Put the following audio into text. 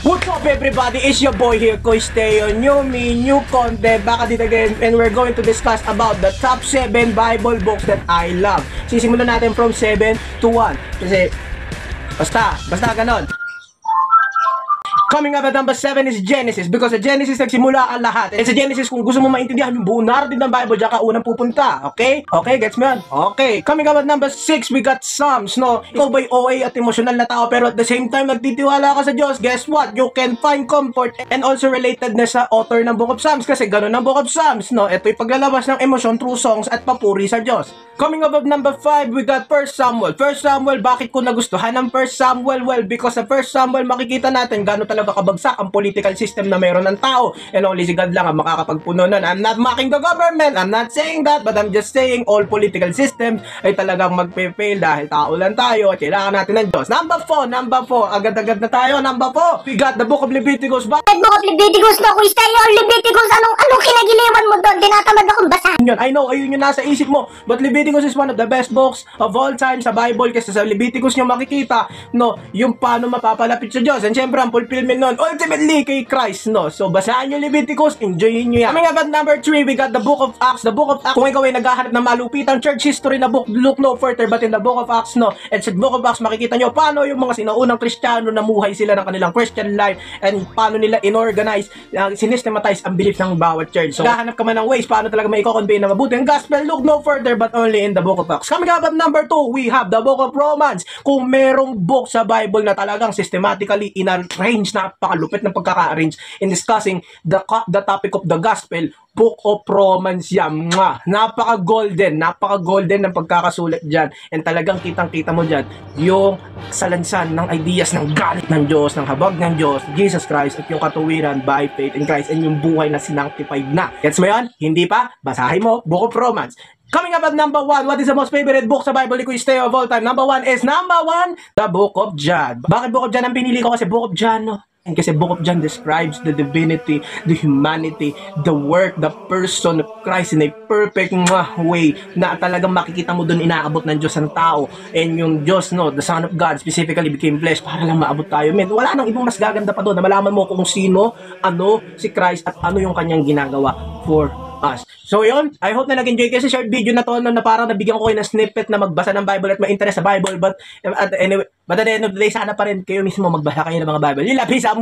What's up everybody, it's your boy here, Kois Teo. New me, new content, back at it again. And we're going to discuss about the top 7 Bible books that I love. Sisimulan natin from 7 to 1. Kasi, basta ganon. Coming up at number 7 is Genesis, because sa Genesis nagsimula ang lahat. And sa Genesis, kung gusto mo maintindihan yung buong narrative ng Bible, diyan ka unang pupunta. Okay? Okay, gets me on? Okay. Coming up at number 6, we got Psalms, no? Ikaw ba'y OA at emotional na tao, pero at the same time, nagtitiwala ka sa Diyos? Guess what? You can find comfort and also relatedness sa author ng Book of Psalms, kasi ganun ang Book of Psalms, no? Ito'y paglalabas ng emosyon through songs at papuri sa Diyos. Coming up at number 5, we got 1 Samuel. 1 Samuel, bakit ko nagustuhan ng 1 Samuel? Well, because sa 1 Samuel, makikita natin gano'n talaga kabagsak ang political system na meron ng tao. And only si God lang ang makakapagpuno nun. I'm not mocking the government. I'm not saying that. But I'm just saying all political systems ay talagang magpe-fail dahil tao lang tayo at kailangan natin ng Diyos. Number 4. Agad-agad na tayo. Number 4. We got the Book of Leviticus. Book of Leviticus na Kois Teo. Leviticus, anong kinagiliwan mo doon? Tinatamad akong basahin. I know, ayun yung nasa isip mo. But Leviticus is one of the best books of all time sa Bible, kasi sa Leviticus nyo makikita, no, yung paano mapapalapit sa Diyos. And syempre, ang fulfillment nun, ultimately kay Christ, no. So, basahan nyo Leviticus, enjoyin nyo yan. Coming up at number 3, we got the Book of Acts. The Book of Acts, kung ikaw ay naghahanap ng malupitang church history na book, look no further but in the Book of Acts, no. And sa Book of Acts, makikita nyo paano yung mga sinaunang Kristiyano namuhay sila ng kanilang Christian life and paano nila inorganize, sinestematize ang belief ng bawat church. So, naghahanap ka man ng ways paano talaga may i-convey na mabuti ang gospel, look no further but only in the Book of Acts. Coming up at number 2, we have the Book of Romans. Kung merong book sa Bible na talagang systematically in-arrange, napakalupit ng pagkaka-arrange in discussing the topic of the gospel, Book of Romans yan. Napaka-golden ng pagkakasulat dyan. And talagang kitang-kita mo dyan yung salansan ng ideas ng galit ng Diyos, ng habag ng Diyos, Jesus Christ, at yung katuwiran by faith in Christ, and yung buhay na sinangtified na. Gets mo yan? Hindi pa? Basahin mo, Book of Romans. Coming up at number 1, what is the most favorite book sa Bible ni Kois Teo of all time? Number 1 is the Book of John. Bakit Book of John ang pinili ko? Kasi Book of John, no? And kasi Book of John describes the divinity, the humanity, the work, the person of Christ in a perfect way na talagang makikita mo doon inaabot ng Diyos ang tao. And yung Diyos, no, the Son of God specifically became flesh para lang maabot tayo. Man, wala nang ibang mas gaganda pa doon na malaman mo kung sino, ano si Christ at ano yung kanyang ginagawa for us. So yun, I hope na nag-enjoy kasi short video na to, no, na parang nabigyan ko kayo ng snippet na magbasa ng Bible at ma-interest sa Bible, but at the end of the day, sana pa rin kayo mismo magbasa kayo ng mga Bible. Peace out!